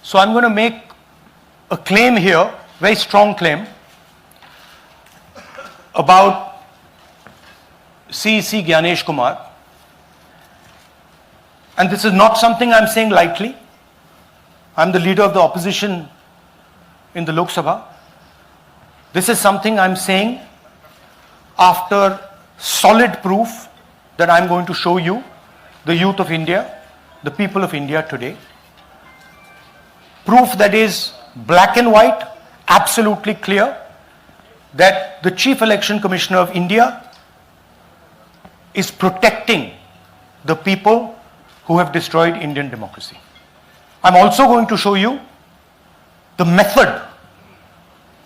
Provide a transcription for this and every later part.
So I'm going to make a claim here, very strong claim, about CEC Gyanesh Kumar. And this is not something I'm saying lightly. I'm the leader of the opposition in the Lok Sabha. This is something I'm saying after solid proof that I'm going to show you, the youth of India, the people of India today. Proof that is black and white, absolutely clear, that the Chief Election Commissioner of India is protecting the people who have destroyed Indian democracy. I'm also going to show you the method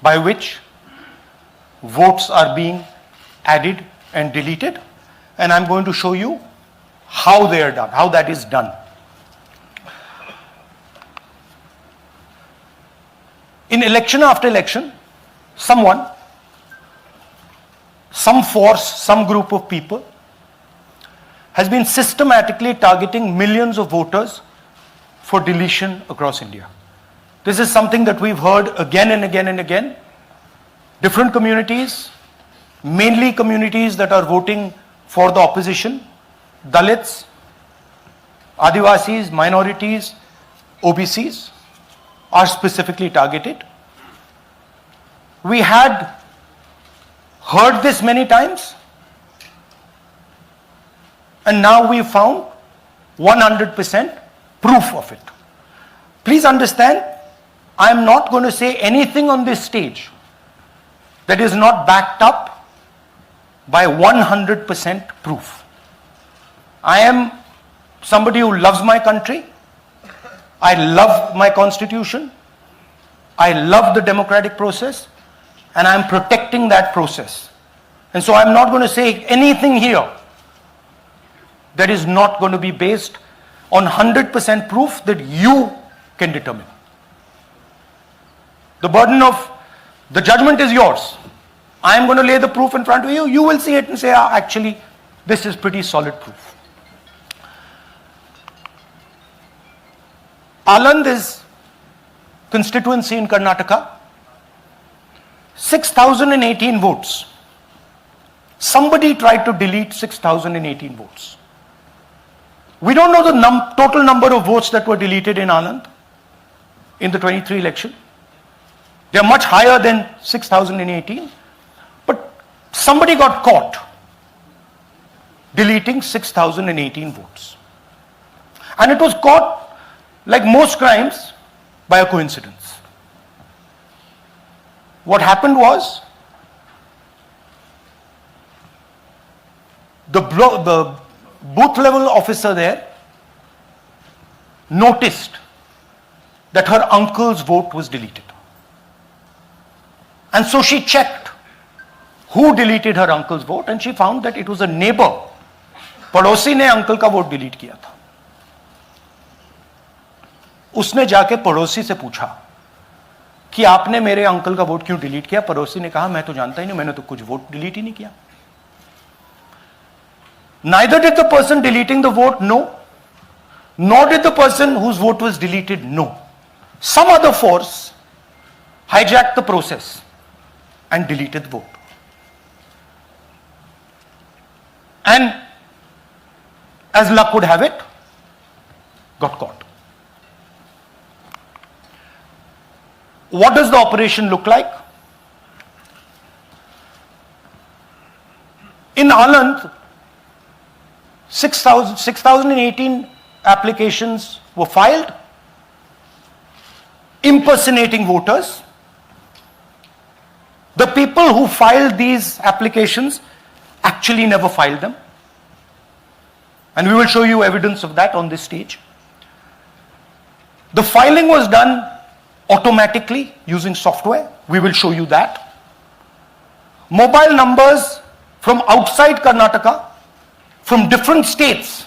by which votes are being added and deleted, and I'm going to show you how they are done, how that is done. In election after election, someone, some force, some group of people has been systematically targeting millions of voters for deletion across India. This is something that we've heard again and again and again. Different communities, mainly communities that are voting for the opposition, Dalits, Adivasis, minorities, OBCs, are specifically targeted. We had heard this many times, and now we found 100% proof of it. Please understand, I am not going to say anything on this stage that is not backed up by 100% proof. I am somebody who loves my country. I love my constitution. I love the democratic process, and I am protecting that process. And so I'm not going to say anything here that is not going to be based on 100% proof that you can determine. The burden of the judgment is yours. I am going to lay the proof in front of you. You will see it and say, actually, this is pretty solid proof. Aland is constituency in Karnataka. 6,018 votes. Somebody tried to delete 6,018 votes. We don't know the total number of votes that were deleted in Aland in the 23 election. They are much higher than 6,018. But somebody got caught deleting 6,018 votes. And it was caught, like most crimes, by a coincidence. What happened was, the booth level officer there noticed that her uncle's vote was deleted. And so she checked who deleted her uncle's vote, and she found that it was a neighbor. पड़ोसी ने uncle का vote delete किया था. उसने जाके पड़ोसी से पूछा कि आपने मेरे अंकल का वोट क्यों डिलीट किया. पड़ोसी ने कहा, मैं तो जानता ही नहीं, मैंने तो कुछ वोट डिलीट ही नहीं किया. Neither did the person deleting the vote know, nor did the person whose vote was deleted know. Some other force hijacked the process and deleted the vote. And as luck would have it, got caught. What does the operation look like? In Aland, 6,018 applications were filed, impersonating voters. The people who filed these applications actually never filed them. And we will show you evidence of that on this stage. The filing was done automatically using software. We will show you that. Mobile numbers from outside Karnataka, from different states,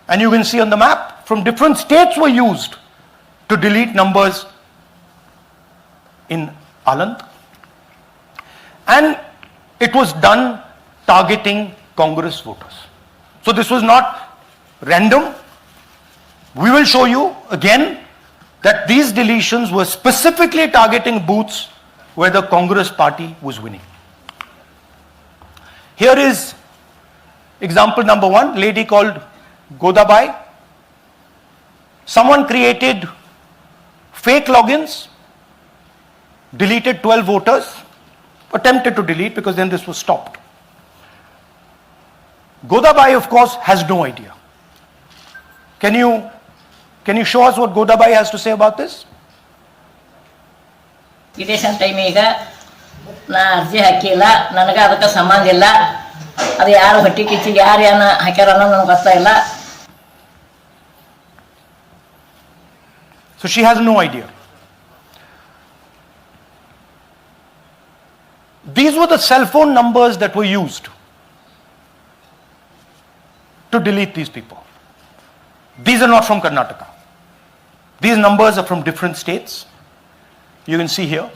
and you can see on the map, from different states were used to delete numbers in Aland. And it was done targeting Congress voters. So this was not random. We will show you again that these deletions were specifically targeting booths where the Congress party was winning. Here is example number 1, lady called Godabai. Someone created fake logins, deleted 12 voters, attempted to delete because then this was stopped. Godabai, of course, has no idea. Can you show us what Godabai has to say about this? Election time ಈಗ ನಾ ಅರ್ಜಿ ಹಾಕಿಲ್ಲ, ನನಗೆ ಅದಕ್ಕೆ ಸಂಬಂಧ ಇಲ್ಲ, ಅದು ಯಾರು ಹೊಟ್ಟಿ ಕಿಚ್ಚಿಗೆ ಯಾರು ಏನ ಹಾಕ್ಯಾರ ಅನ್ನೋದು ನನಗೆ ಗೊತ್ತಾಗಿಲ್ಲ. So she has no idea. These were the cell phone numbers that were used to delete these people. These are not from Karnataka. These numbers are from different states. You can see here.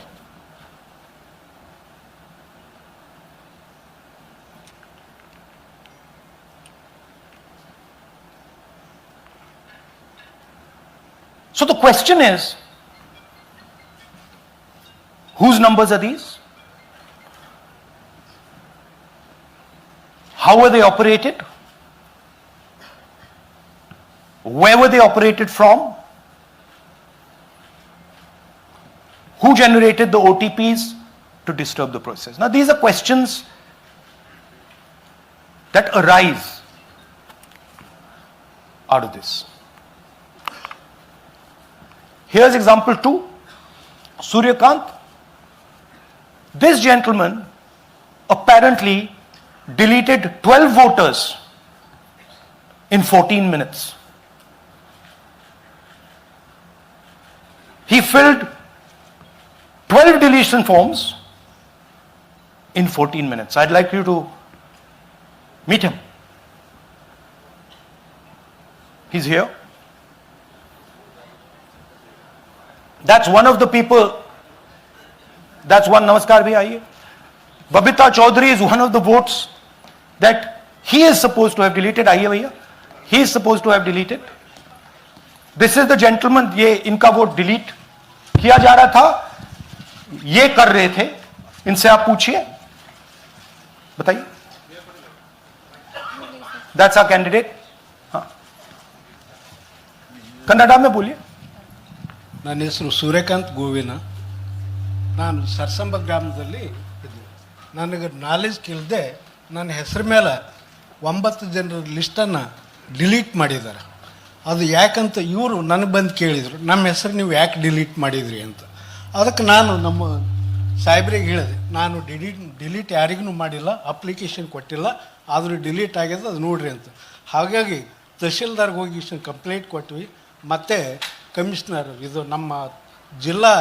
So the question is, whose numbers are these? How were they operated? Where were they operated from? Who generated the OTPs to disturb the process? Now these are questions that arise out of this. Here's example 2, Suryakant. This gentleman apparently deleted 12 voters in 14 minutes. He filled 12 deletion forms in 14 minutes. I'd like you to meet him. He's here. That's one of the people. That's one. Namaskar bhi aiye. Babita Chaudhary is one of the votes that he is supposed to have deleted. Aiye bhaiya. He is supposed to have deleted. This is the gentleman. ये इनका vote delete किया जा रहा था, ये कर रहे थे. इनसे आप पूछिए, बताइए. That's our candidate. हाँ, कन्नड़ा में बोलिए. ನನ್ನ ಹೆಸರು ಸೂರ್ಯಕಾಂತ್ ಗೋವಿನ. ನಾನು ಸರ್ಸಂಬ ಗ್ರಾಮದಲ್ಲಿ ಇದ್ದೆ. ನನಗೆ ನಾಲೆಜ್ ಕೇಳದೆ ನನ್ನ ಹೆಸರು ಮೇಲೆ 9 ಜನರ ಲಿಸ್ಟನ್ನು ಡಿಲೀಟ್ ಮಾಡಿದ್ದಾರೆ. ಅದು ಯಾಕಂತ ಇವರು ನನಗೆ ಬಂದು ಕೇಳಿದರು, ನಮ್ಮ ಹೆಸರು ನೀವು ಯಾಕೆ ಡಿಲೀಟ್ ಮಾಡಿದ್ರಿ ಅಂತ. ಅದಕ್ಕೆ ನಾನು ನಮ್ಮ ಸಾಹೇಬ್ರಿಗೆ ಹೇಳಿದೆ, ನಾನು ಡಿಲೀಟ್ ಯಾರಿಗೂ ಮಾಡಿಲ್ಲ, ಅಪ್ಲಿಕೇಶನ್ ಕೊಟ್ಟಿಲ್ಲ, ಆದರೂ ಡಿಲೀಟ್ ಆಗಿದೆ, ಅದು ನೋಡ್ರಿ ಅಂತ. ಹಾಗಾಗಿ ತಹಶೀಲ್ದಾರ್ಗೆ ಹೋಗಿ ಕಂಪ್ಲೇಂಟ್ ಕೊಟ್ವಿ. ಮತ್ತು ಕಮಿಷನರ್ ಇದು ನಮ್ಮ ಜಿಲ್ಲಾ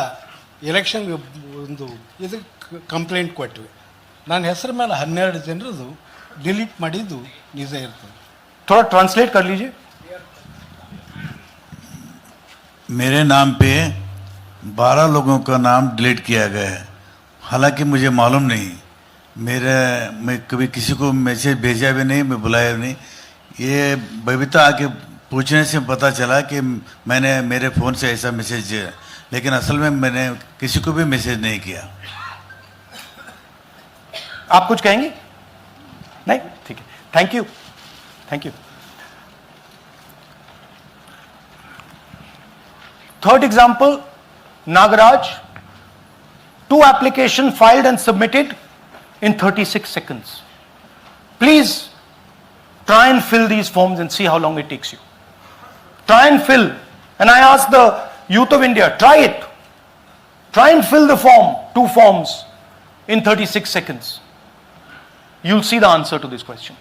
ಎಲೆಕ್ಷನ್ಗೆ ಒಂದು ಇದಕ್ಕೆ ಕಂಪ್ಲೇಂಟ್ ಕೊಟ್ವಿ. ನನ್ನ ಹೆಸರು ಮೇಲೆ 12 ಜನರದು ಡಿಲೀಟ್ ಮಾಡಿದ್ದು ನಿಜ ಇರ್ತದೆ. थोड़ा ट्रांसलेट कर लीजिए. मेरे नाम पे 12 लोगों का नाम डिलीट किया गया है. हालांकि मुझे मालूम नहीं, मैं कभी किसी को मैसेज भेजा भी नहीं, मैं बुलाया भी नहीं. ये बबीता आके पूछने से पता चला कि मैंने मेरे फ़ोन से ऐसा मैसेज, लेकिन असल में मैंने किसी को भी मैसेज नहीं किया. आप कुछ कहेंगे? नहीं, ठीक है. Thank you, thank you. Third example, Nagaraj. 2 applications filed and submitted in 36 seconds. Please try and fill these forms and see how long it takes you. Try and fill. And I ask the youth of India, try it. Try and fill the form, 2 forms in 36 seconds. You'll see the answer to this question.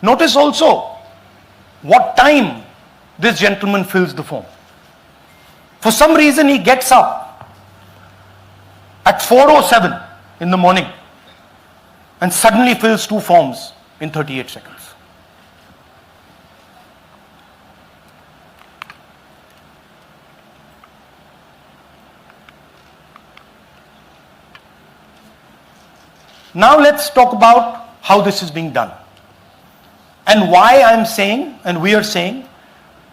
Notice also what time this gentleman fills the form. For some reason he gets up at 4:07 in the morning and suddenly fills 2 forms in 38 seconds. Now let's talk about how this is being done and why I'm saying and we are saying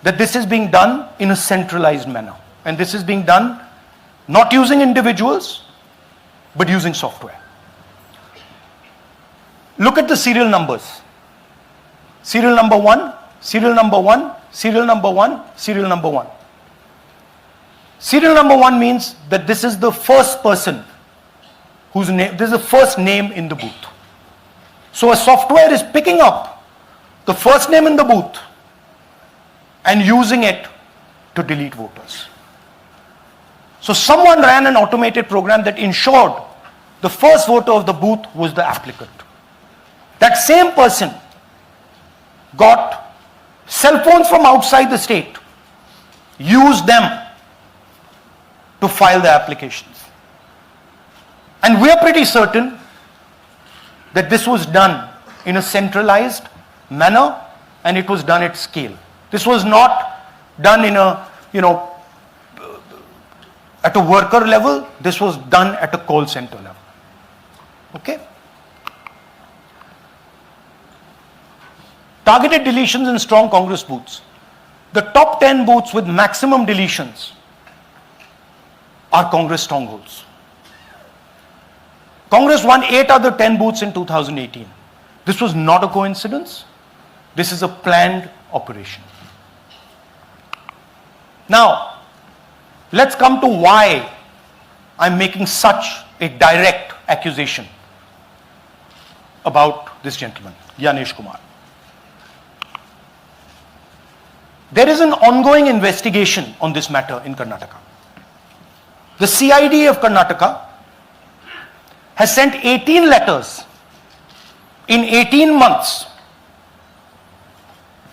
that this is being done in a centralized manner. And this is being done not using individuals, but using software. Look at the serial numbers. Serial number 1, serial number 1, serial number 1, serial number 1. Serial number 1 means that this is the first person whose name, this is the first name in the booth. So a software is picking up the first name in the booth and using it to delete voters. So someone ran an automated program that ensured the first voter of the booth was the applicant. That same person got cell phones from outside the state, used them to file the applications. And we are pretty certain that this was done in a centralized manner and it was done at scale. This was not done in a, at a worker level. This was done at a call center level. Okay? Targeted deletions in strong Congress booths. The top 10 booths with maximum deletions are Congress strongholds. Congress won 8 other 10 booths in 2018. This was not a coincidence. This is a planned operation. Now, let's come to why I'm making such a direct accusation about this gentleman, Gyanesh Kumar. There is an ongoing investigation on this matter in Karnataka. The CID of Karnataka has sent 18 letters in 18 months.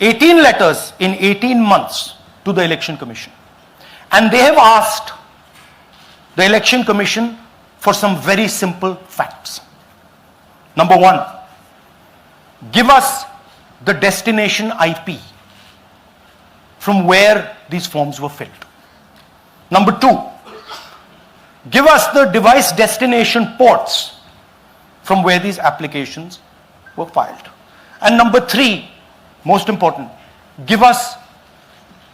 18 letters in 18 months to the Election Commission. And they have asked the Election Commission for some very simple facts. Number 1, give us the destination IP from where these forms were filled. Number 2, give us the device destination ports from where these applications were filed. And number 3, most important, give us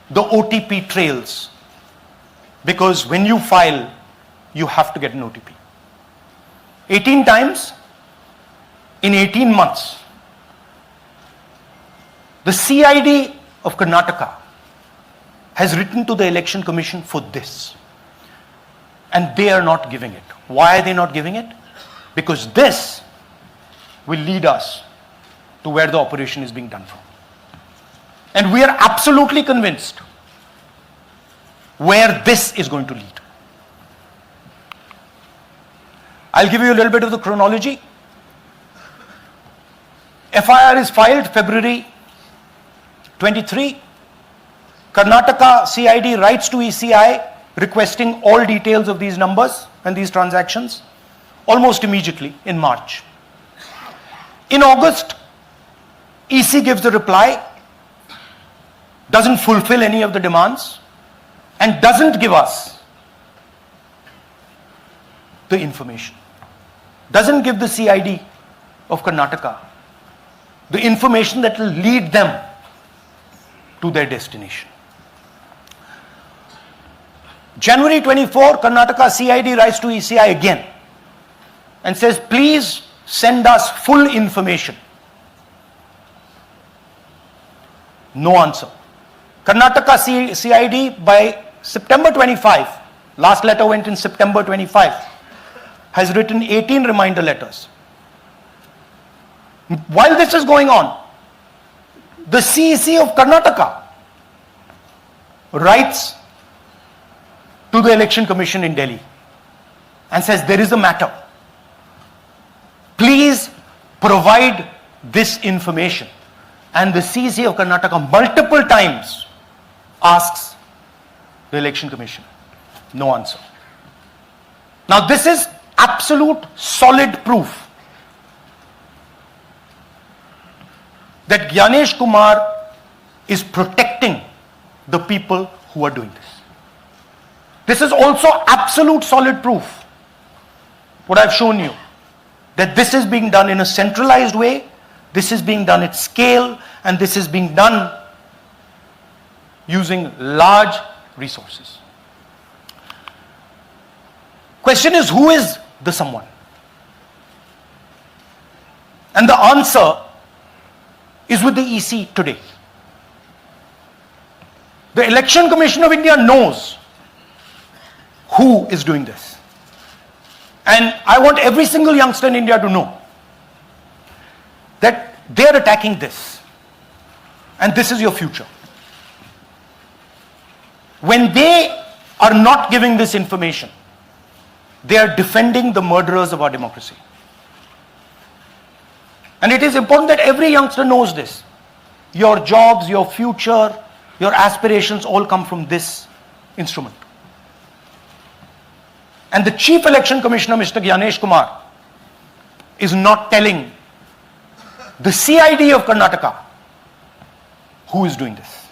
the OTP trails, because when you file, you have to get an OTP. 18 times in 18 months. The CID of Karnataka has written to the Election Commission for this. And they are not giving it. Why are they not giving it? Because this will lead us to where the operation is being done from. And we are absolutely convinced where this is going to lead. I'll give you a little bit of the chronology. FIR is filed February 23. Karnataka CID writes to ECI requesting all details of these numbers and these transactions almost immediately in March. In August, EC gives a reply, doesn't fulfill any of the demands, and doesn't give us the information. Doesn't give the CID of Karnataka the information that will lead them to their destination. January 24, Karnataka CID writes to ECI again and says, please send us full information. No answer. Karnataka CID by September 25, last letter went in September 25, has written 18 reminder letters. While this is going on, the CEC of Karnataka writes to the Election Commission in Delhi and says, there is a matter. Please provide this information. And the CEC of Karnataka multiple times asks the Election Commission. No answer. Now this is absolute solid proof that Gyanesh Kumar is protecting the people who are doing this. This is also absolute solid proof, what I've shown you, that this is being done in a centralized way, this is being done at scale, and this is being done using large resources. Question is, who is the someone? And the answer is with the EC today. The Election Commission of India knows who is doing this. And I want every single youngster in India to know that they are attacking this. And this is your future. When they are not giving this information, they are defending the murderers of our democracy. And it is important that every youngster knows this. Your jobs, your future, your aspirations all come from this instrument. And the Chief Election Commissioner, Mr. Gyanesh Kumar, is not telling the CID of Karnataka who is doing this.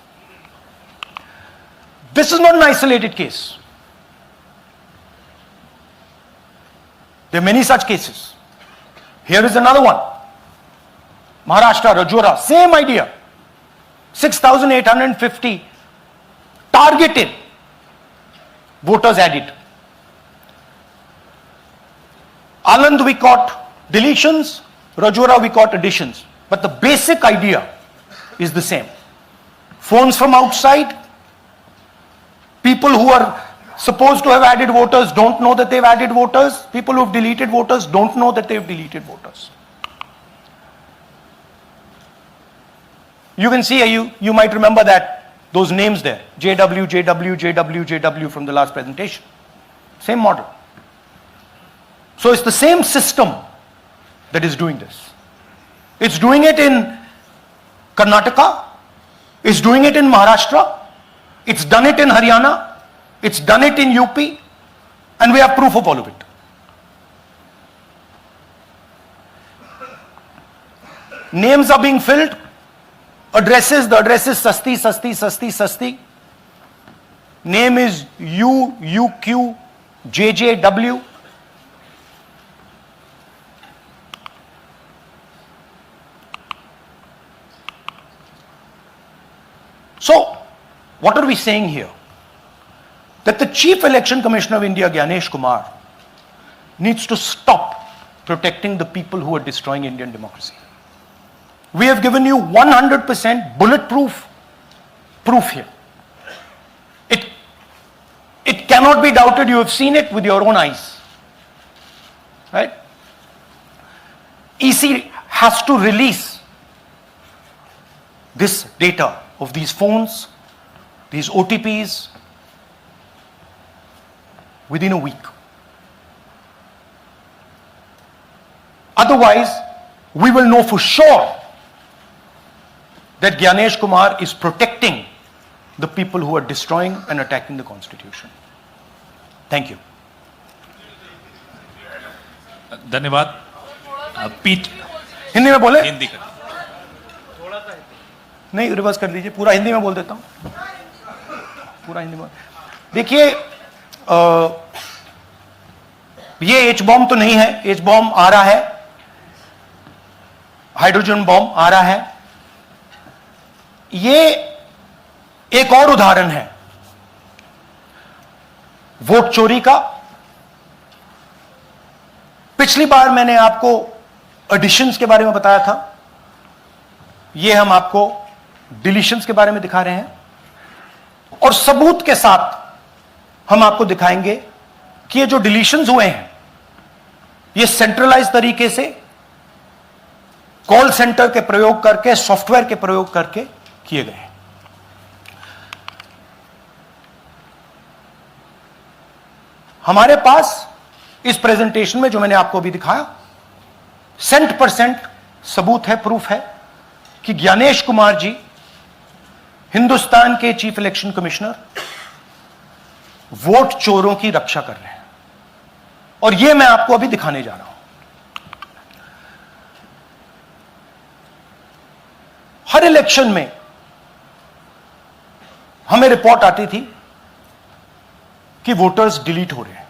This is not an isolated case. There are many such cases. Here is another one. Maharashtra, Rajora, same idea. 6,850 targeted voters added. Anand we caught deletions, Rajora we caught additions. But the basic idea is the same. Phones from outside, people who are supposed to have added voters don't know that they've added voters, people who have deleted voters don't know that they've deleted voters. You can see, you might remember that, those names there, JW, JW, JW, JW from the last presentation. Same model. So it's the same system that is doing this. It's doing it in Karnataka, it's doing it in Maharashtra, it's done it in Haryana, it's done it in UP, and we have proof of all of it. Names are being filled. Addresses, the address is Sasti, Sasti, Sasti, Sasti. Name is UQ, JJW. So, what are we saying here? That the Chief Election Commissioner of India, Gyanesh Kumar, needs to stop protecting the people who are destroying Indian democracy. We have given you 100% bulletproof proof here. It cannot be doubted. You have seen it with your own eyes. Right? EC has to release this data of these phones, these OTPs, within a week. Otherwise, we will know for sure that Gyanesh Kumar is protecting the people who are destroying and attacking the constitution. Thank you. धन्यवाद पीठ हिंदी में बोले? हिंदी का नहीं, reverse कर दीजिए, पूरा हिंदी में बोल देता हूं, पूरा हिंदी में। देखिए, ये एच बॉम्ब तो नहीं है, एच बॉम्ब आ रहा है, हाइड्रोजन बॉम्ब आ रहा है। ये एक और उदाहरण है वोट चोरी का। पिछली बार मैंने आपको एडिशंस के बारे में बताया था, ये हम आपको डिलीशंस के बारे में दिखा रहे हैं, और सबूत के साथ हम आपको दिखाएंगे कि ये जो डिलीशंस हुए हैं ये सेंट्रलाइज तरीके से कॉल सेंटर के प्रयोग करके, सॉफ्टवेयर के प्रयोग करके किए गए हैं। हमारे पास इस प्रेजेंटेशन में जो मैंने आपको अभी दिखाया 100% सबूत है, प्रूफ है कि ज्ञानेश कुमार जी हिंदुस्तान के चीफ इलेक्शन कमिश्नर वोट चोरों की रक्षा कर रहे हैं, और यह मैं आपको अभी दिखाने जा रहा हूं। हर इलेक्शन में हमें रिपोर्ट आती थी कि वोटर्स डिलीट हो रहे हैं,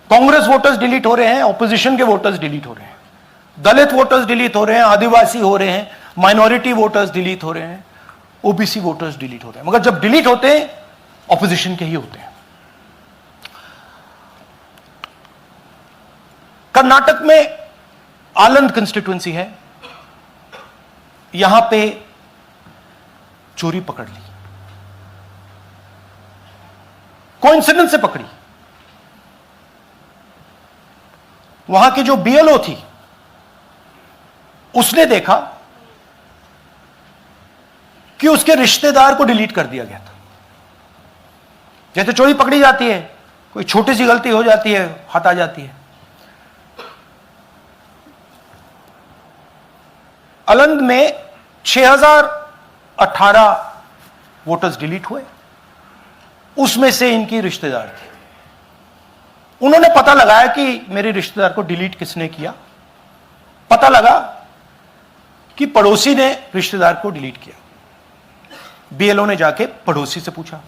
कांग्रेस वोटर्स डिलीट हो रहे हैं, ऑपोजिशन के वोटर्स डिलीट हो रहे हैं, दलित वोटर्स डिलीट हो रहे हैं, आदिवासी हो रहे हैं, माइनॉरिटी वोटर्स डिलीट हो रहे हैं, ओबीसी वोटर्स डिलीट होते हैं, मगर जब डिलीट होते हैं ऑपोजिशन के ही होते हैं। कर्नाटक में आलंद कंस्टिट्यूएंसी है, यहां पे चोरी पकड़ ली, कोइंसिडेंस से पकड़ी। वहां की जो बीएलओ थी उसने देखा कि उसके रिश्तेदार को डिलीट कर दिया गया था। जैसे चोरी पकड़ी जाती है, कोई छोटी सी गलती हो जाती है, हाथ आ जाती है। अलंद में 6018 वोटर्स डिलीट हुए, उसमें से इनकी रिश्तेदार थे। उन्होंने पता लगाया कि मेरे रिश्तेदार को डिलीट किसने किया। पता लगा कि पड़ोसी ने रिश्तेदार को डिलीट किया। बीएलओ ने जाके पड़ोसी से पूछा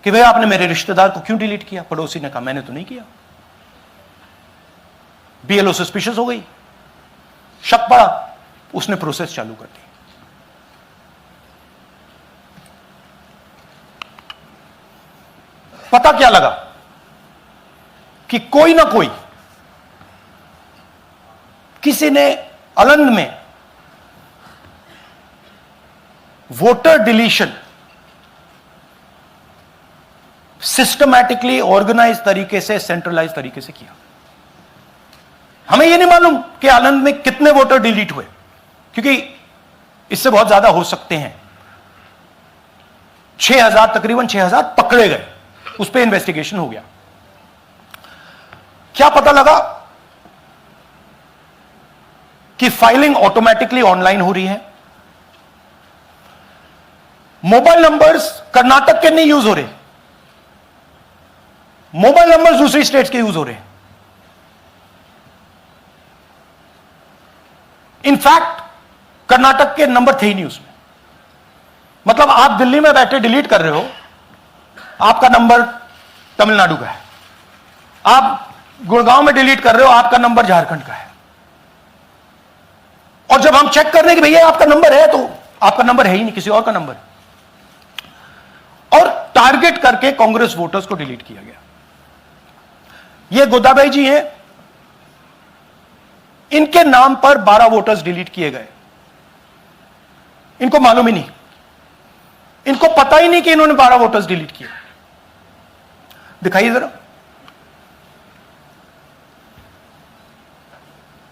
कि भाई आपने मेरे रिश्तेदार को क्यों डिलीट किया। पड़ोसी ने कहा मैंने तो नहीं किया। बीएलओ सस्पिशियस हो गई, शक पड़ा, उसने प्रोसेस चालू कर दी। पता क्या लगा कि कोई ना कोई, किसी ने अलंद में वोटर डिलीशन सिस्टमैटिकली ऑर्गेनाइज तरीके से, सेंट्रलाइज तरीके से किया। हमें यह नहीं मालूम कि आलंद में कितने वोटर डिलीट हुए, क्योंकि इससे बहुत ज्यादा हो सकते हैं। 6000, तकरीबन 6000 पकड़े गए, उस पर इन्वेस्टिगेशन हो गया। क्या पता लगा कि फाइलिंग ऑटोमेटिकली ऑनलाइन हो रही है। मोबाइल नंबर्स कर्नाटक के नहीं यूज हो रहे, मोबाइल नंबर्स दूसरी स्टेट्स के यूज हो रहे हैं। इनफैक्ट कर्नाटक के नंबर थे ही नहीं उसमें। मतलब आप दिल्ली में बैठे डिलीट कर रहे हो, आपका नंबर तमिलनाडु का है। आप गुड़गांव में डिलीट कर रहे हो, आपका नंबर झारखंड का है। और जब हम चेक कर रहे हैं कि भैया आपका नंबर है, तो आपका नंबर है ही नहीं, किसी और का नंबर है। और टारगेट करके कांग्रेस वोटर्स को डिलीट किया गया। ये गोदाबाई जी हैं, इनके नाम पर 12 वोटर्स डिलीट किए गए। इनको मालूम ही नहीं, इनको पता ही नहीं कि इन्होंने 12 वोटर्स डिलीट किए। दिखाइए जरा।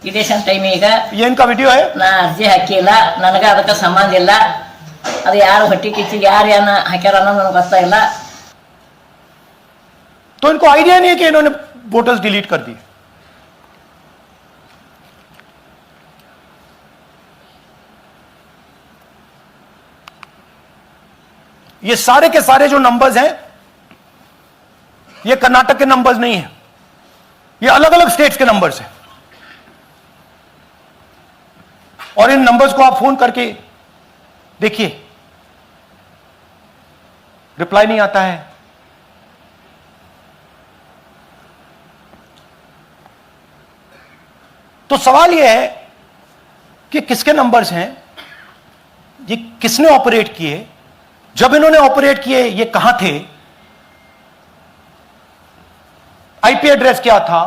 ಇಲೆಕ್ಷನ್ ಟೈಮ್ ಈಗ ये इनका वीडियो है। ನಾ ಅರ್ಜಿ ಹಾಕಿಲ್ಲ, ನನಗೆ ಅದಕ್ಕೆ ಸಂಬಂಧ ಇಲ್ಲ। ಅದು ಯಾರು ಹೊಟ್ಟಿ ಕಿಚ್ಚಿ ಯಾರು ಏನ ಹಾಕ್ಯಾರ ಅನ್ನೋದು ನನಗೆ ಗೊತ್ತಾಗಿಲ್ಲ। तो इनको आइडिया नहीं है कि इन्होंने वोटर्स डिलीट कर दिए। ये सारे के सारे जो नंबर्स हैं, ये कर्नाटक के नंबर्स नहीं है, ये अलग अलग स्टेट्स के नंबर्स हैं। और इन नंबर्स को आप फोन करके देखिए, रिप्लाई नहीं आता है। तो सवाल यह है कि किसके नंबर्स हैं, ये किसने ऑपरेट किए, जब इन्होंने ऑपरेट किए ये कहां थे, आईपी एड्रेस क्या था,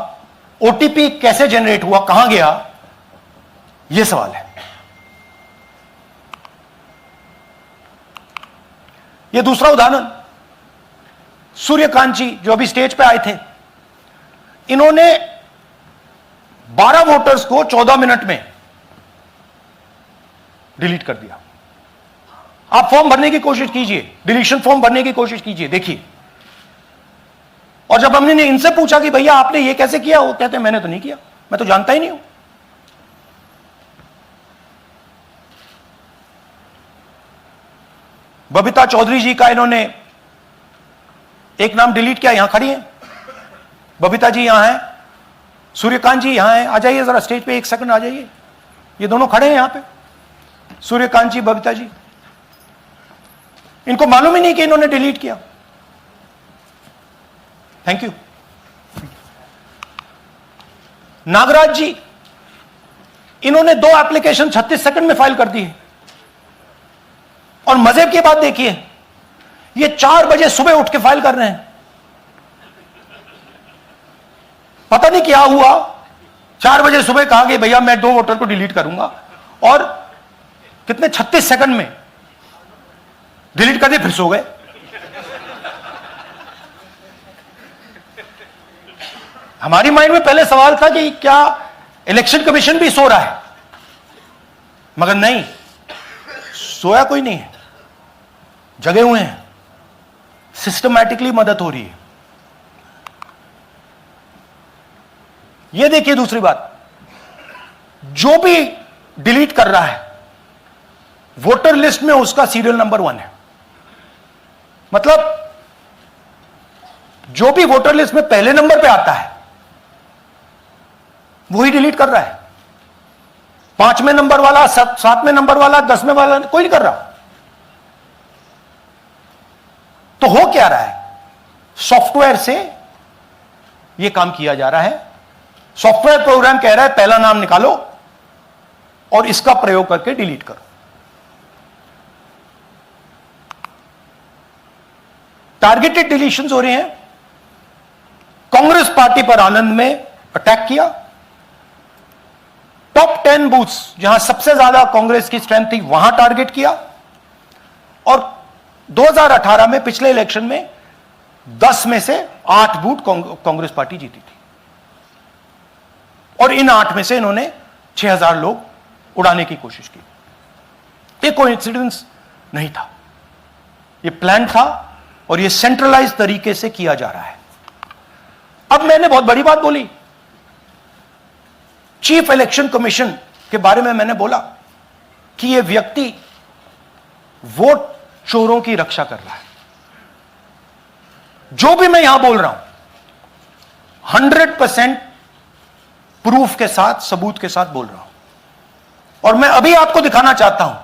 ओटीपी कैसे जनरेट हुआ, कहां गया, यह सवाल है। यह दूसरा उदाहरण, सूर्यकांत जी जो अभी स्टेज पे आए थे, इन्होंने 12 वोटर्स को 14 मिनट में डिलीट कर दिया। आप फॉर्म भरने की कोशिश कीजिए, डिलीशन फॉर्म भरने की कोशिश कीजिए, देखिए। और जब हमने इनसे पूछा कि भैया आपने ये कैसे किया, वो कहते हैं मैंने तो नहीं किया, मैं तो जानता ही नहीं हूं। बबीता चौधरी जी का इन्होंने एक नाम डिलीट किया, यहां खड़ी हैं बबीता जी, यहां है सूर्यकांत जी, यहां है, आ जाइए जरा स्टेज पे, एक सेकंड आ जाइए। ये दोनों खड़े हैं यहां पे, सूर्यकांत जी, बबीता जी। इनको मालूम ही नहीं कि इन्होंने डिलीट किया। Thank you. नागराज जी, इन्होंने 2 एप्लीकेशन 36 सेकंड में फाइल कर दी है, और मजे की बात देखिए, ये 4 बजे सुबह उठ के फाइल कर रहे हैं। पता नहीं क्या हुआ, 4 बजे सुबह कहा कि भैया मैं 2 वोटर को डिलीट करूंगा, और कितने 36 सेकंड में डिलीट कर दिए, फिर सो गए। हमारी माइंड में पहले सवाल था कि क्या इलेक्शन कमीशन भी सो रहा है, मगर नहीं, सोया कोई नहीं है, जगे हुए हैं, सिस्टमैटिकली मदद हो रही है। यह देखिए दूसरी बात, जो भी डिलीट कर रहा है वोटर लिस्ट में उसका सीरियल नंबर 1 है। मतलब जो भी वोटर लिस्ट में पहले नंबर पे आता है वही डिलीट कर रहा है। 5वें नंबर वाला, 7वें नंबर वाला, 10वें वाला कोई नहीं कर रहा। तो हो क्या रहा है, सॉफ्टवेयर से यह काम किया जा रहा है। सॉफ्टवेयर प्रोग्राम कह रहा है पहला नाम निकालो और इसका प्रयोग करके डिलीट करो। टारगेटेड डिलीशंस हो रहे हैं। कांग्रेस पार्टी पर आनंद में अटैक किया। टॉप 10 बूथ्स जहां सबसे ज्यादा कांग्रेस की स्ट्रेंथ थी वहां टारगेट किया। और 2018 में पिछले इलेक्शन में 10 में से 8 बूथ कांग्रेस पार्टी जीती थी, और इन 8 में से इन्होंने 6000 लोग उड़ाने की कोशिश की। ये कोइंसिडेंस नहीं था, ये प्लान था, और ये सेंट्रलाइज तरीके से किया जा रहा है। अब मैंने बहुत बड़ी बात बोली, चीफ इलेक्शन कमीशन के बारे में मैंने बोला कि यह व्यक्ति वोट चोरों की रक्षा कर रहा है। जो भी मैं यहां बोल रहा हूं 100% प्रूफ के साथ, सबूत के साथ बोल रहा हूं, और मैं अभी आपको दिखाना चाहता हूं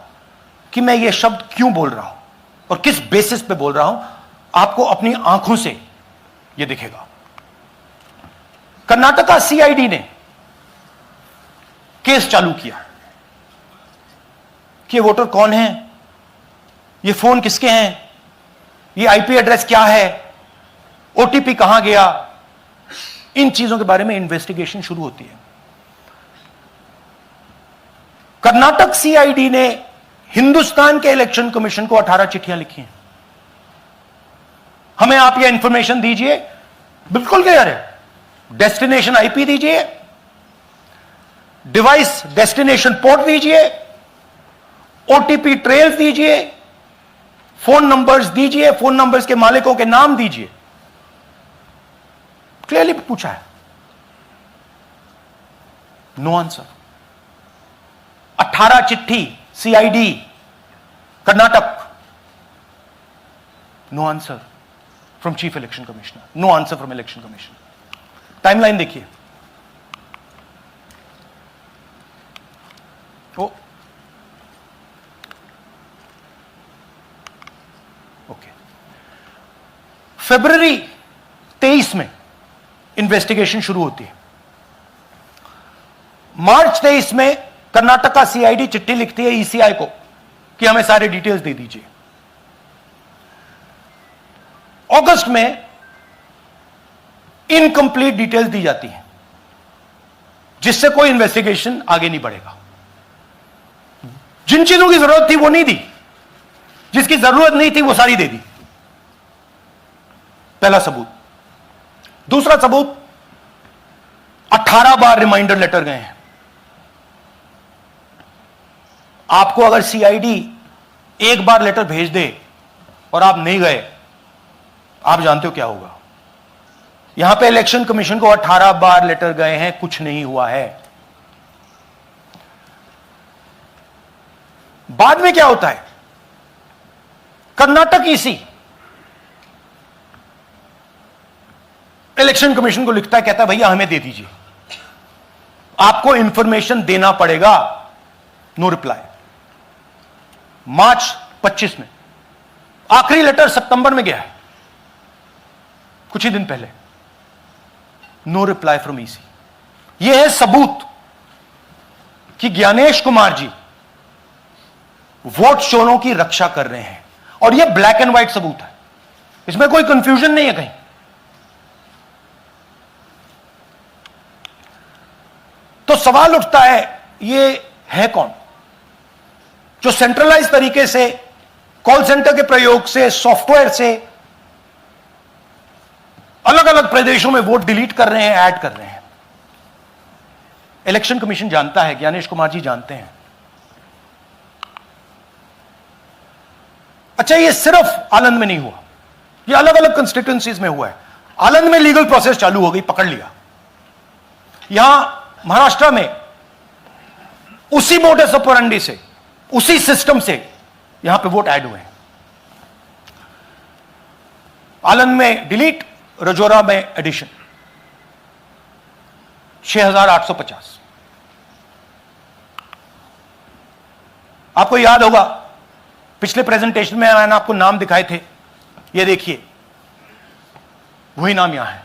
कि मैं ये शब्द क्यों बोल रहा हूं और किस बेसिस पे बोल रहा हूं। आपको अपनी आंखों से यह दिखेगा। कर्नाटका सीआईडी ने केस चालू किया कि वोटर कौन है, ये फोन किसके हैं, ये आईपी एड्रेस क्या है, ओटीपी कहां गया, इन चीजों के बारे में इन्वेस्टिगेशन शुरू होती है। कर्नाटक सीआईडी ने हिंदुस्तान के इलेक्शन कमीशन को 18 चिट्ठियां लिखी हैं। हमें आप ये इंफॉर्मेशन दीजिए, बिल्कुल क्लियर है, डेस्टिनेशन आईपी दीजिए, डिवाइस डेस्टिनेशन पोर्ट दीजिए, ओटीपी ट्रेल्स दीजिए, फोन नंबर्स दीजिए, फोन नंबर्स के मालिकों के नाम दीजिए। क्लियरली पूछा है, नो आंसर। 18 चिट्ठी CID Karnataka, no answer from chief election commissioner, no answer from election commission. Timeline देखिए, ओके, फरवरी 23 में इन्वेस्टिगेशन शुरू होती है। मार्च 23 में कर्नाटका सीआईडी चिट्ठी लिखती है ईसीआई को कि हमें सारे डिटेल्स दे दीजिए। अगस्त में इनकंप्लीट डिटेल्स दी जाती हैं, जिससे कोई इन्वेस्टिगेशन आगे नहीं बढ़ेगा। जिन चीजों की जरूरत थी वो नहीं दी, जिसकी जरूरत नहीं थी वो सारी दे दी। पहला सबूत। दूसरा सबूत, 18 बार रिमाइंडर लेटर गए हैं। आपको अगर सीआईडी एक बार लेटर भेज दे और आप नहीं गए, आप जानते हो क्या होगा। यहां पे इलेक्शन कमीशन को 18 बार लेटर गए हैं, कुछ नहीं हुआ है। बाद में क्या होता है, कर्नाटक ईसी इलेक्शन कमीशन को लिखता है, कहता है भैया हमें दे दीजिए, आपको इंफॉर्मेशन देना पड़ेगा। No reply. मार्च 25 में आखिरी लेटर सितंबर में गया है, कुछ ही दिन पहले। No reply from EC. यह है सबूत कि ज्ञानेश कुमार जी वोट चोरों की रक्षा कर रहे हैं, और यह ब्लैक एंड व्हाइट सबूत है, इसमें कोई कंफ्यूजन नहीं है कहीं। तो सवाल उठता है, ये है कौन जो सेंट्रलाइज तरीके से कॉल सेंटर के प्रयोग से, सॉफ्टवेयर से अलग अलग प्रदेशों में वोट डिलीट कर रहे हैं, ऐड कर रहे हैं? इलेक्शन कमीशन जानता है, ज्ञानेश कुमार जी जानते हैं। अच्छा, ये सिर्फ आनंद में नहीं हुआ, ये अलग अलग कंस्टिट्यूएंसीज में हुआ है। आनंद में लीगल प्रोसेस चालू हो गई, पकड़ लिया। यहां महाराष्ट्र में उसी मोडस ऑपरेंडी से, उसी सिस्टम से यहां पे वोट ऐड हुए हैं। आनंद में डिलीट, रजौरा में एडिशन, 6850। आपको याद होगा पिछले प्रेजेंटेशन में मैंने आपको नाम दिखाए थे, ये देखिए वही नाम यहां है।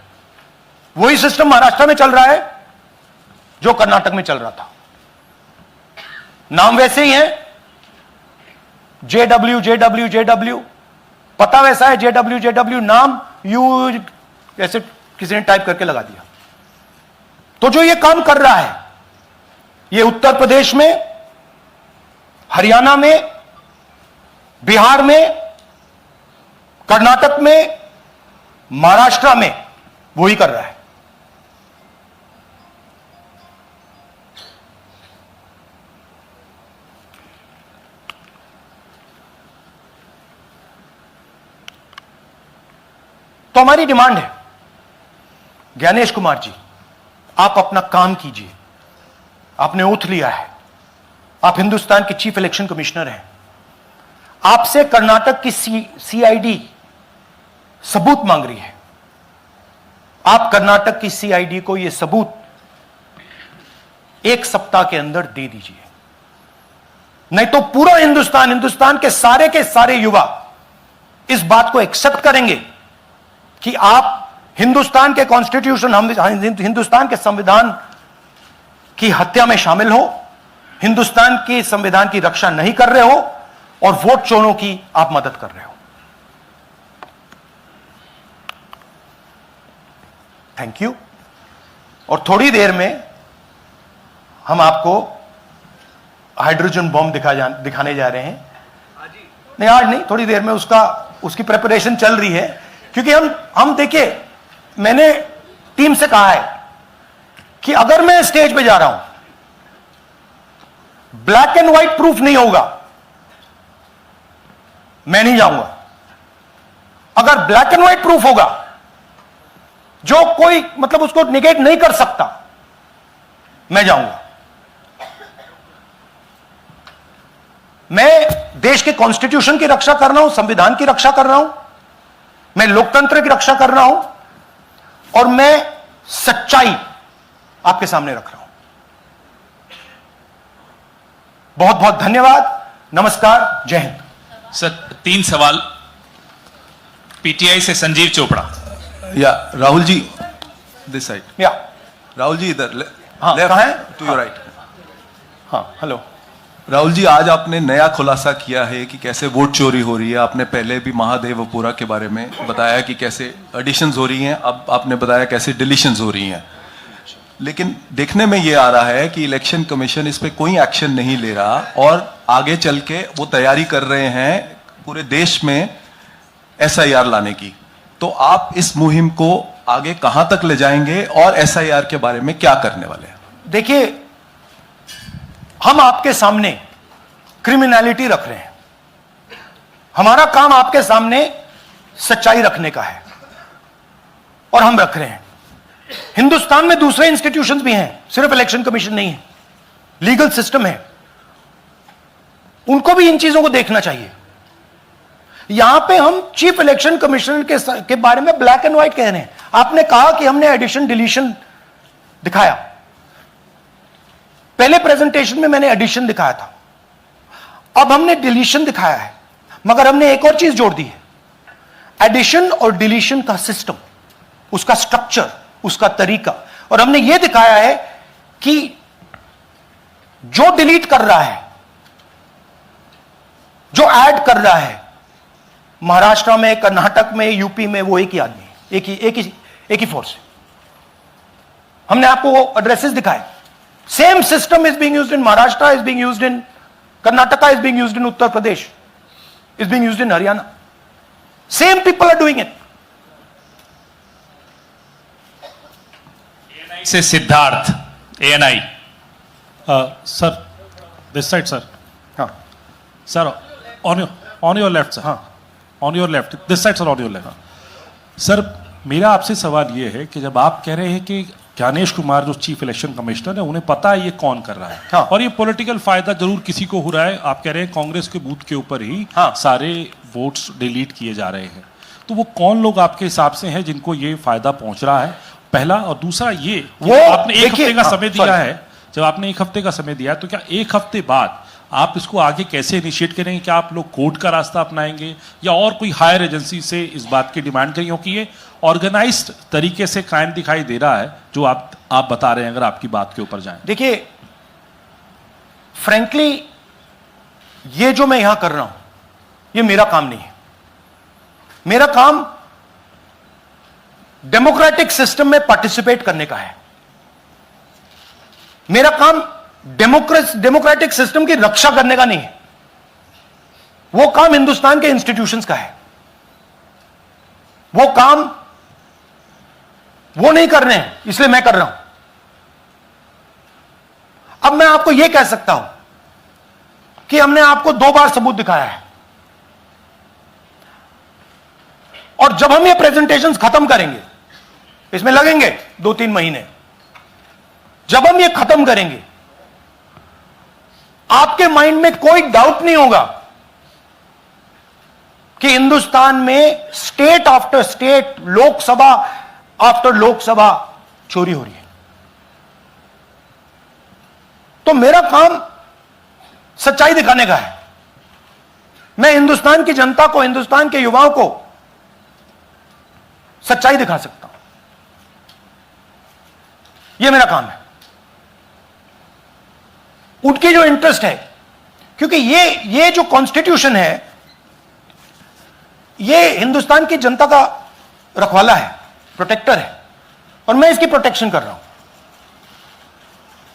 वही सिस्टम महाराष्ट्र में चल रहा है जो कर्नाटक में चल रहा था। नाम वैसे ही है, JW, पता वैसा है, JW, नाम यू ऐसे किसी ने टाइप करके लगा दिया। तो जो ये काम कर रहा है, ये उत्तर प्रदेश में, हरियाणा में, बिहार में, कर्नाटक में, महाराष्ट्र में वही कर रहा है। तो हमारी डिमांड है, ज्ञानेश कुमार जी, आप अपना काम कीजिए। आपने ओथ लिया है, आप हिंदुस्तान के चीफ इलेक्शन कमिश्नर हैं। आपसे कर्नाटक की सीआईडी सबूत मांग रही है। आप कर्नाटक की सीआईडी को यह सबूत 1 सप्ताह के अंदर दे दीजिए, नहीं तो पूरा हिंदुस्तान के सारे युवा इस बात को एक्सेप्ट करेंगे कि आप हिंदुस्तान के कॉन्स्टिट्यूशन, हिंदुस्तान के संविधान की हत्या में शामिल हो, हिंदुस्तान के संविधान की रक्षा नहीं कर रहे हो, और वोट चोरों की आप मदद कर रहे हो। Thank you. और थोड़ी देर में हम आपको हाइड्रोजन बॉम्ब दिखाने जा रहे हैं। नहीं, आज नहीं, थोड़ी देर में उसकी प्रिपरेशन चल रही है। क्योंकि हम देखिए, मैंने टीम से कहा है कि अगर मैं स्टेज पे जा रहा हूं, ब्लैक एंड व्हाइट प्रूफ नहीं होगा, मैं नहीं जाऊंगा। अगर ब्लैक एंड व्हाइट प्रूफ होगा, जो कोई मतलब उसको निगेट नहीं कर सकता, मैं जाऊंगा। मैं देश के कॉन्स्टिट्यूशन की रक्षा कर रहा हूं, संविधान की रक्षा कर रहा हूं, मैं लोकतंत्र की रक्षा कर रहा हूं, और मैं सच्चाई आपके सामने रख रहा हूं। बहुत बहुत धन्यवाद, नमस्कार, जय हिंद। सर 3 सवाल। पीटीआई से संजीव चोपड़ा। या राहुल जी, दिस साइड। या राहुल जी इधर, हाँ, कहाँ है? To your right. हाँ, हेलो। राहुल जी, आज आपने नया खुलासा किया है कि कैसे वोट चोरी हो रही है। आपने पहले भी महादेवपुरा के बारे में बताया कि कैसे एडिशंस हो रही हैं, अब आपने बताया कैसे डिलीशंस हो रही हैं। लेकिन देखने में ये आ रहा है कि इलेक्शन कमीशन इस पे कोई एक्शन नहीं ले रहा, और आगे चल के वो तैयारी कर रहे हैं पूरे देश में SIR लाने की। तो आप इस मुहिम को आगे कहां तक ले जाएंगे, और SIR के बारे में क्या करने वाले हैं? देखिए, हम आपके सामने क्रिमिनलिटी रख रहे हैं। हमारा काम आपके सामने सच्चाई रखने का है, और हम रख रहे हैं। हिंदुस्तान में दूसरे इंस्टीट्यूशंस भी हैं, सिर्फ इलेक्शन कमीशन नहीं है, लीगल सिस्टम है, उनको भी इन चीजों को देखना चाहिए। यहां पे हम चीफ इलेक्शन कमिश्नर के बारे में ब्लैक एंड व्हाइट कह रहे हैं। आपने कहा कि हमने एडिशन डिलीशन दिखाया, पहले प्रेजेंटेशन में मैंने एडिशन दिखाया था, अब हमने डिलीशन दिखाया है, मगर हमने एक और चीज जोड़ दी है, एडिशन और डिलीशन का सिस्टम, उसका स्ट्रक्चर, उसका तरीका। और हमने यह दिखाया है कि जो डिलीट कर रहा है जो ऐड कर रहा है महाराष्ट्र में, कर्नाटक में, यूपी में, वो एक ही आदमी है, एक ही फोर्स है। हमने आपको वो एड्रेसेस दिखाए। Same system is being used in Maharashtra, is being used in Karnataka, is being used in Uttar Pradesh, is being used in Haryana. Same people are doing it. से Siddharth, ANI। Sir, this side, sir. हाँ Sir, on your left, sir. हाँ On your left. This side, sir, on your left. Sir, मेरा आपसे सवाल ये है कि जब आप कह रहे हैं कि ज्ञानेश कुमार जो चीफ इलेक्शन कमिश्नर है, उन्हें पता है ये कौन कर रहा है, हाँ। और ये पॉलिटिकल फायदा जरूर किसी को हो रहा है। आप कह रहे हैं कांग्रेस के बूथ के ऊपर ही हाँ। सारे वोट्स डिलीट किए जा रहे हैं, तो वो कौन लोग आपके हिसाब से हैं जिनको ये फायदा पहुंच रहा है, पहला। और दूसरा ये कि वो आपने एक देखिए, हफ्ते का हाँ, समय दिया sorry। है, जब आपने एक हफ्ते का समय दिया है, तो क्या एक हफ्ते बाद आप इसको आगे कैसे इनिशिएट करेंगे? क्या आप लोग कोर्ट का रास्ता अपनाएंगे या और कोई हायर एजेंसी से इस बात की डिमांड करेंगे? क्योंकि ये ऑर्गेनाइज्ड तरीके से क्राइम दिखाई दे रहा है जो आप बता रहे हैं, अगर आपकी बात के ऊपर जाएं। देखिए, फ्रैंकली ये जो मैं यहां कर रहा हूं ये मेरा काम नहीं है। मेरा काम डेमोक्रेटिक सिस्टम में पार्टिसिपेट करने का है। मेरा काम डेमोक्रेटिक सिस्टम की रक्षा करने का नहीं है। वो काम हिंदुस्तान के इंस्टीट्यूशंस का है। वो काम वो नहीं कर रहे हैं, इसलिए मैं कर रहा हूं। अब मैं आपको यह कह सकता हूं कि हमने आपको 2 बार सबूत दिखाया है, और जब हम ये प्रेजेंटेशंस खत्म करेंगे, इसमें लगेंगे 2-3 महीने, जब हम ये खत्म करेंगे आपके माइंड में कोई डाउट नहीं होगा कि हिंदुस्तान में state after state, Lok Sabha after Lok Sabha चोरी हो रही है। तो मेरा काम सच्चाई दिखाने का है। मैं हिंदुस्तान की जनता को, हिंदुस्तान के युवाओं को सच्चाई दिखा सकता हूं। यह मेरा काम है। उनकी जो इंटरेस्ट है, क्योंकि ये जो कॉन्स्टिट्यूशन है ये हिंदुस्तान की जनता का रखवाला है, प्रोटेक्टर है, और मैं इसकी प्रोटेक्शन कर रहा हूं।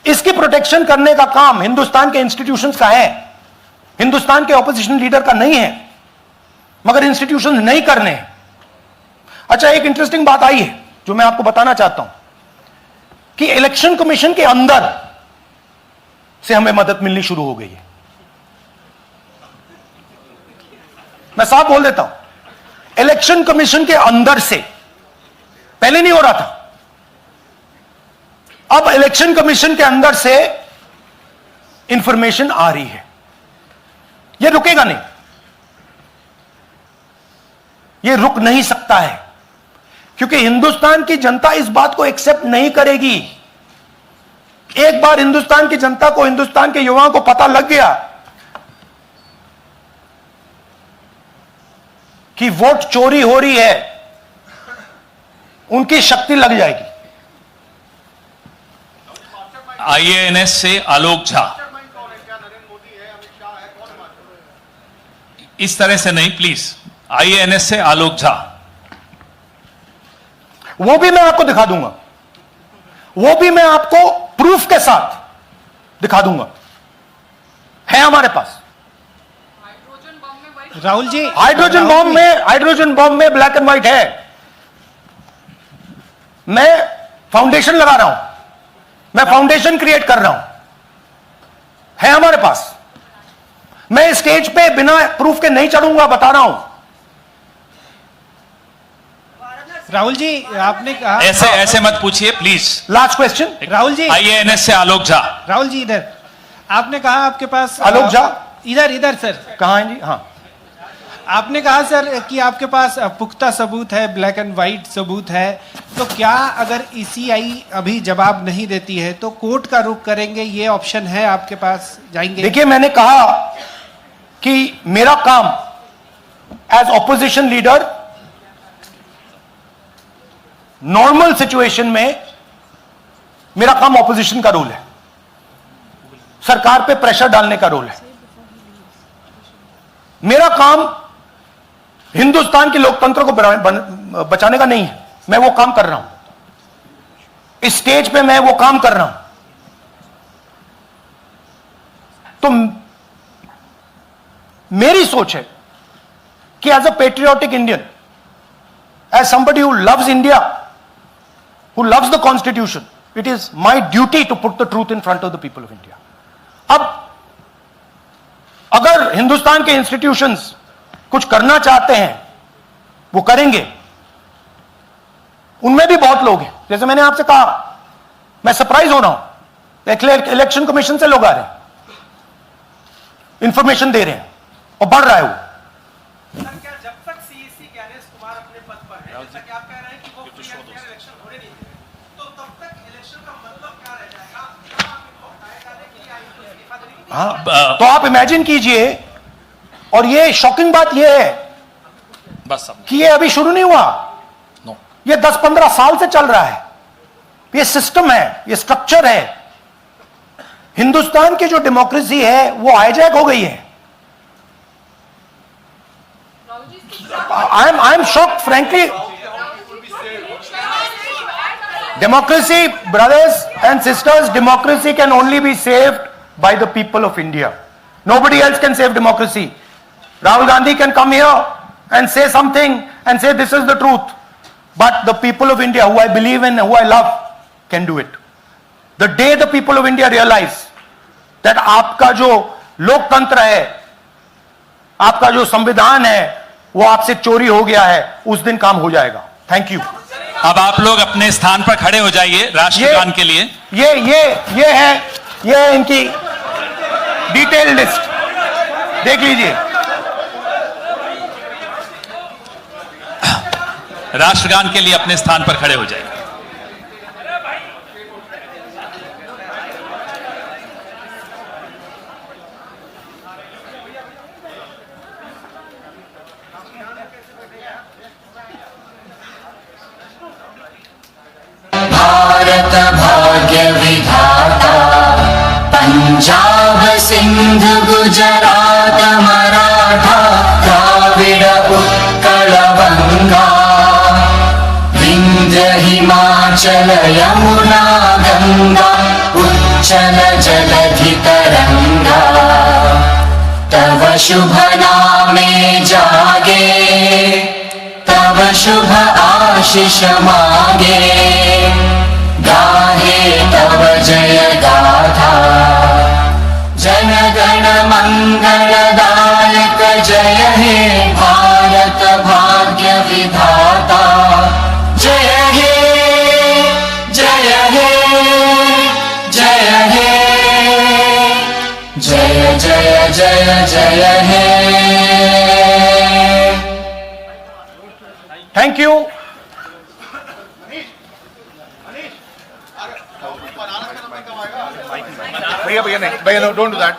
इसकी प्रोटेक्शन करने का काम हिंदुस्तान के इंस्टीट्यूशंस का है, हिंदुस्तान के ऑपोजिशन लीडर का नहीं है। मगर इंस्टीट्यूशंस नहीं करने हैं। अच्छा, एक इंटरेस्टिंग बात आई है जो मैं आपको बताना चाहता हूं कि इलेक्शन कमीशन के अंदर से हमें मदद मिलनी शुरू हो गई है। मैं साफ बोल देता हूं, इलेक्शन कमीशन के अंदर से, पहले नहीं हो रहा था, अब इलेक्शन कमीशन के अंदर से इंफॉर्मेशन आ रही है। यह रुकेगा नहीं, यह रुक नहीं सकता है, क्योंकि हिंदुस्तान की जनता इस बात को एक्सेप्ट नहीं करेगी। एक बार हिंदुस्तान की जनता को, हिंदुस्तान के युवाओं को पता लग गया कि वोट चोरी हो रही है, उनकी शक्ति लग जाएगी। IANS से आलोक झा। इस तरह से नहीं प्लीज। IANS से आलोक झा। वो भी मैं आपको दिखा दूंगा, वो भी मैं आपको प्रूफ के साथ दिखा दूंगा, है हमारे पास। राहुल जी, हाइड्रोजन बॉम्ब में ब्लैक एंड व्हाइट है। मैं फाउंडेशन लगा रहा हूं, मैं फाउंडेशन क्रिएट कर रहा हूं, है हमारे पास। मैं स्टेज पे बिना प्रूफ के नहीं चढ़ूंगा, बता रहा हूं। राहुल जी, आपने कहा, ऐसे मत पूछिए please. Last question, Rahul ji, IANS से आलोक झा। राहुल जी इधर। आपने कहा आपके पास आलोक झा इधर सर। कहां है जी? हाँ, आपने कहा सर कि आपके पास पुख्ता सबूत है, ब्लैक एंड व्हाइट सबूत है, तो क्या अगर ECI अभी जवाब नहीं देती है तो कोर्ट का रुख करेंगे, ये ऑप्शन है आपके पास, जाएंगे? देखिए, मैंने कहा कि मेरा काम as opposition leader normal situation में मेरा काम ऑपोजिशन का रोल है, सरकार पे प्रेशर डालने का रोल है। मेरा काम हिंदुस्तान के लोकतंत्र को बचाने का नहीं है। मैं वो काम कर रहा हूं, इस स्टेज पे मैं वो काम कर रहा हूं। तो मेरी सोच है कि as a patriotic Indian, as somebody who loves India, who loves the constitution, it is my duty to put the truth in front of the people of India. अब अगर हिंदुस्तान के इंस्टीट्यूशंस कुछ करना चाहते हैं, वो करेंगे। उनमें भी बहुत लोग हैं, जैसे मैंने आपसे कहा, मैं सरप्राइज हो रहा हूं, इलेक्शन कमीशन से लोग आ रहे हैं, इंफॉर्मेशन दे रहे हैं और बढ़ रहा है वो। सर, क्या जब तक सीईसी ज्ञानेश कुमार अपने पद पर है, जैसा कि आप कह रहे हैं कि वो फ्री एंड फेयर इलेक्शन होने नहीं देंगे, तो तब तक इलेक्शन का मतलब क्या रह जाएगा? क्या आप इनको हटाए जाने के लिए आई तो इस्तीफा देने की? हाँ, तो आप इमेजिन कीजिए, और ये शॉकिंग बात ये है बस अब कि ये अभी शुरू नहीं हुआ, नो ये 10-15 साल से चल रहा है। ये सिस्टम है, ये स्ट्रक्चर है। हिंदुस्तान की जो डेमोक्रेसी है वो हाईजैक हो गई है। I am shocked frankly. Democracy, brothers and sisters, democracy can only be saved by the people of India. Nobody else can save democracy. Rahul Gandhi can come here and say something and say this is the truth. But the people of India, who I believe in, who I love, can do it. The day the people of India realize that आपका जो लोकतंत्र है, आपका जो संविधान है, वो आपसे चोरी हो गया है, उस दिन काम हो जाएगा। Thank you. अब आप लोग अपने स्थान पर खड़े हो जाइए राष्ट्रगान के लिए। ये है इनकी डिटेल लिस्ट, देख लीजिए। राष्ट्रगान के लिए अपने स्थान पर खड़े हो जाइए। भारत भाग्य विधाता, पंजाब सिंध गुजरात मराठा, द्राविड उत्कल बंगा, विंध्य हिमाचल यमुना गंगा, उच्चल जलधि तरंगा, तव शुभ नामे जागे, तव शुभ आशीष मांगे, गाहे तव जय गाथा, जन गण मंगलदायक जय हे भारत भाग्य विधाता, जय हे जय हे जय हे जय जय जय जय हे। Thank you. भैया नहीं, भैया डोंट डू दैट।